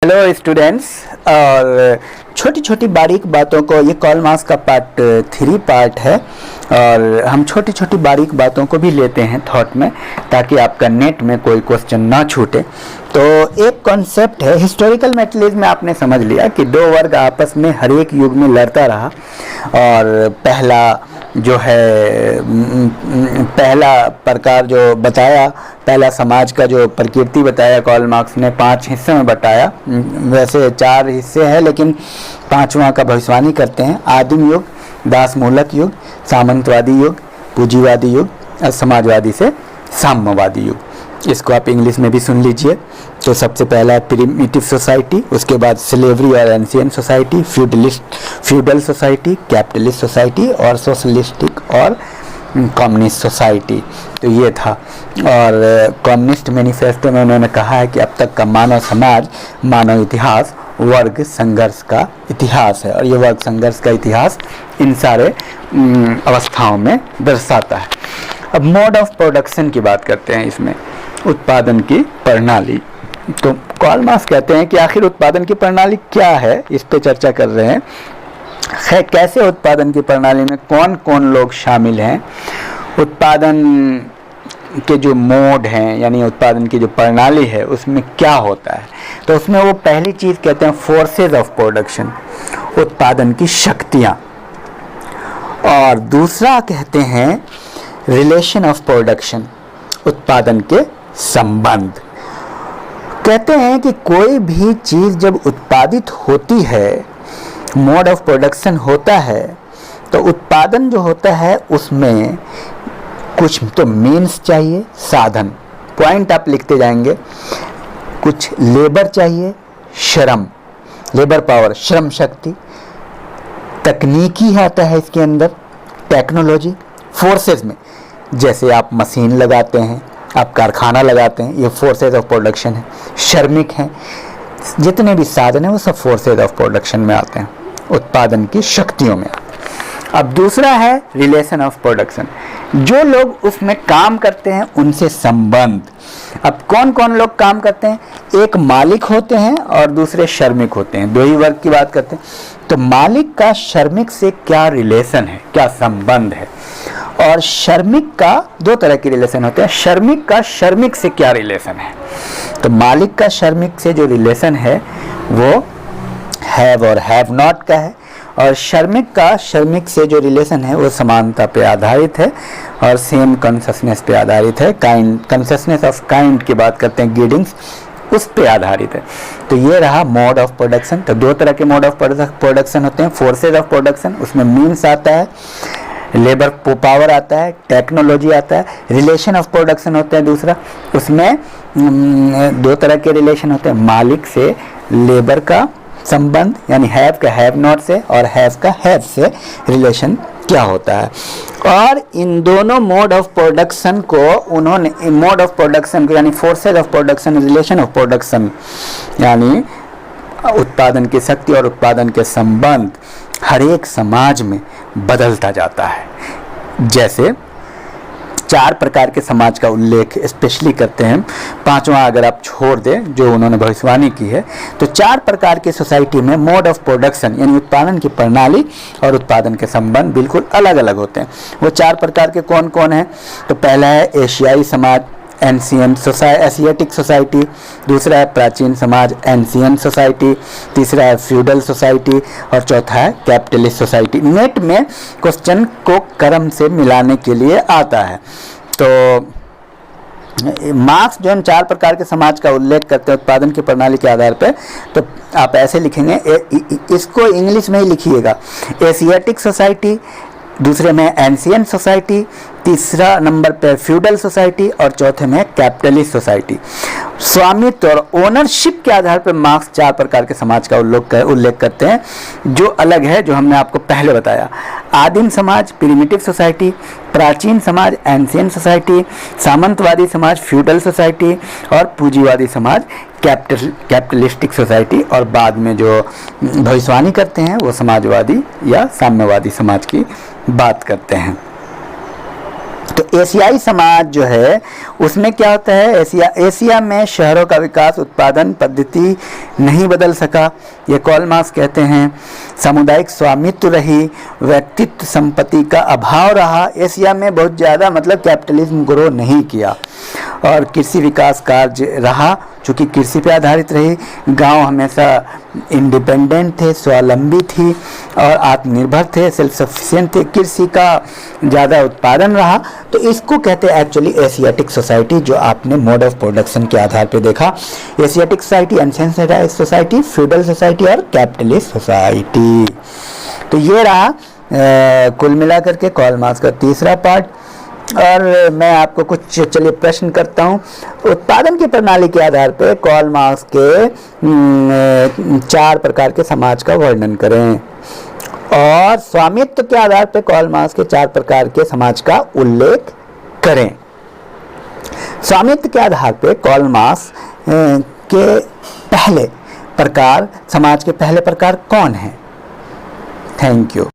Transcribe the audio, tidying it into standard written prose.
Hello students. और छोटी छोटी बारीक बातों को, ये कार्ल मार्क्स का पार्ट 3 पार्ट है और हम छोटी छोटी बारीक बातों को भी लेते हैं थॉट में, ताकि आपका नेट में कोई क्वेश्चन ना छूटे। तो एक कॉन्सेप्ट है, हिस्टोरिकल मेटेरियलिज्म में आपने समझ लिया कि दो वर्ग आपस में हर एक युग में लड़ता रहा। और पहला प्रकार जो बताया, पहला समाज का जो प्रकृति बताया कार्ल मार्क्स ने 5 हिस्सों में बताया। वैसे 4 हिस्से हैं लेकिन 5वां का भविष्यवाणी करते हैं। आदिम युग, दासमूलक युग, सामंतवादी युग, पूंजीवादी युग और समाजवादी से साम्यवादी युग। इसको आप इंग्लिश में भी सुन लीजिए। तो सबसे पहला प्रिमिटिव सोसाइटी, उसके बाद स्लेवरी और ancient society, feudal society, capitalist society और सोशलिस्टिक और कम्युनिस्ट सोसाइटी। तो ये था। और कम्युनिस्ट मैनिफेस्टो में उन्होंने कहा है कि अब तक का मानव समाज, मानव इतिहास वर्ग संघर्ष का इतिहास है और ये वर्ग संघर्ष का इतिहास इन सारे अवस्थाओं में दर्शाता है। अब मोड ऑफ प्रोडक्शन की बात करते हैं। इसमें उत्पादन की प्रणाली, तो कार्ल मार्क्स कहते हैं कि आखिर उत्पादन की प्रणाली क्या है, इस पे चर्चा कर रहे हैं। कैसे उत्पादन की प्रणाली में कौन कौन लोग शामिल हैं, उत्पादन के जो मोड हैं यानी उत्पादन की जो प्रणाली है उसमें क्या होता है। तो उसमें वो पहली चीज़ कहते हैं फोर्सेज ऑफ प्रोडक्शन, उत्पादन की शक्तियाँ। और दूसरा कहते हैं रिलेशन ऑफ प्रोडक्शन, उत्पादन के संबंध। कहते हैं कि कोई भी चीज़ जब उत्पादित होती है, मोड ऑफ प्रोडक्शन होता है, तो उत्पादन जो होता है उसमें कुछ तो मीन्स चाहिए, साधन, पॉइंट आप लिखते जाएंगे। कुछ लेबर चाहिए, श्रम, लेबर पावर, श्रम शक्ति। तकनीकी आता है इसके अंदर, टेक्नोलॉजी। फोर्सेस में जैसे आप मशीन लगाते हैं, आप कारखाना लगाते हैं, ये फोर्सेज ऑफ प्रोडक्शन है। श्रमिक हैं, जितने भी साधन हैं वो सब फोर्सेज ऑफ प्रोडक्शन में आते हैं, उत्पादन की शक्तियों में। अब दूसरा है रिलेशन ऑफ प्रोडक्शन, जो लोग उसमें काम करते हैं उनसे संबंध। अब कौन कौन लोग काम करते हैं, एक मालिक होते हैं और दूसरे श्रमिक होते हैं, दो ही वर्ग की बात करते हैं। तो मालिक का श्रमिक से क्या रिलेशन है, क्या संबंध है। और श्रमिक का 2 तरह के रिलेशन होते हैं, श्रमिक का श्रमिक से क्या रिलेशन है। तो मालिक का श्रमिक से जो रिलेशन है वो हैव और हैव नॉट का है, और श्रमिक का श्रमिक से जो रिलेशन है वो समानता पे आधारित है और सेम कॉन्शसनेस पे आधारित है। काइंड, कॉन्शसनेस ऑफ काइंड की बात करते हैं, गिडिंग्स, उस पे आधारित है। तो ये रहा मोड ऑफ प्रोडक्शन। तो 2 तरह के मोड ऑफ प्रोडक्शन होते हैं, फोर्सेज ऑफ प्रोडक्शन, उसमें मीन्स आता है, लेबर पावर आता है, टेक्नोलॉजी आता है। रिलेशन ऑफ प्रोडक्शन होते हैं दूसरा, उसमें 2 तरह के रिलेशन होते हैं, मालिक से लेबर का संबंध यानी हैव का हैव नॉट से और हैव का हैव से रिलेशन क्या होता है। और इन दोनों मोड ऑफ प्रोडक्शन को उन्होंने, मोड ऑफ प्रोडक्शन को यानी forces of production, relation of production यानी उत्पादन की शक्ति और उत्पादन के संबंध हर एक समाज में बदलता जाता है। जैसे 4 प्रकार के समाज का उल्लेख स्पेशली करते हैं, 5वां अगर आप छोड़ दें जो उन्होंने भविष्यवाणी की है। तो 4 प्रकार की सोसाइटी में मोड ऑफ प्रोडक्शन यानी उत्पादन की प्रणाली और उत्पादन के संबंध बिल्कुल अलग अलग होते हैं। वो 4 प्रकार के कौन कौन हैं, तो पहला है एशियाई समाज, एशियाटिक सोसाइटी। दूसरा है प्राचीन समाज, एंशिएंट सोसाइटी। तीसरा है फ्यूडल सोसाइटी और चौथा है कैपिटलिस्ट सोसाइटी। नेट में क्वेश्चन को क्रम से मिलाने के लिए आता है। तो मार्क्स जो इन 4 प्रकार के समाज का उल्लेख करते हैं उत्पादन की प्रणाली के आधार पर, तो आप ऐसे लिखेंगे, इसको इंग्लिश में ही लिखिएगा, एशियाटिक सोसाइटी, दूसरे में एंशिएंट सोसाइटी, तीसरा नंबर पे फ्यूडल सोसाइटी और चौथे में कैपिटलिस्ट सोसाइटी। स्वामित्व और ओनरशिप के आधार पर मार्क्स 4 प्रकार के समाज का उल्लेख करते हैं, जो अलग है, जो हमने आपको पहले बताया। आदिम समाज प्रिमिटिव सोसाइटी, प्राचीन समाज एंशिएंट सोसाइटी, सामंतवादी समाज फ्यूडल सोसाइटी और पूंजीवादी समाज कैपिटलिस्टिक सोसाइटी। और बाद में जो भविष्यवाणी करते हैं वो समाजवादी या साम्यवादी समाज की बात करते हैं। तो एशियाई समाज जो है उसमें क्या होता है, एशिया में शहरों का विकास उत्पादन पद्धति नहीं बदल सका, ये कार्ल मार्क्स कहते हैं। सामुदायिक स्वामित्व रही, व्यक्तित्व संपत्ति का अभाव रहा, एशिया में बहुत ज़्यादा मतलब कैपिटलिज्म ग्रो नहीं किया। और कृषि विकास कार्य रहा, चूँकि कृषि पे आधारित रही, गांव हमेशा इंडिपेंडेंट थे, स्वावलंबी थी और आत्मनिर्भर थे, सेल्फ सफिशिएंट थे, कृषि का ज़्यादा उत्पादन रहा। तो इसको कहते हैं एक्चुअली एशियाटिक सोसाइटी, जो आपने मोड ऑफ प्रोडक्शन के आधार पे देखा। Asiatic society, unsensitised society, feudal society और कैपिटलिस्ट सोसाइटी। तो ये रहा कुल मिलाकर के कार्ल मार्क्स का तीसरा पार्ट। और मैं आपको कुछ चलिए प्रश्न करता हूँ। उत्पादन की प्रणाली के आधार पर कार्ल मार्क्स के 4 प्रकार के समाज का वर्णन करें, और स्वामित्व के आधार पर कार्ल मार्क्स के 4 प्रकार के समाज का उल्लेख करें। स्वामित्व के आधार पर कार्ल मार्क्स के पहले प्रकार, समाज के पहले प्रकार कौन है? Thank you.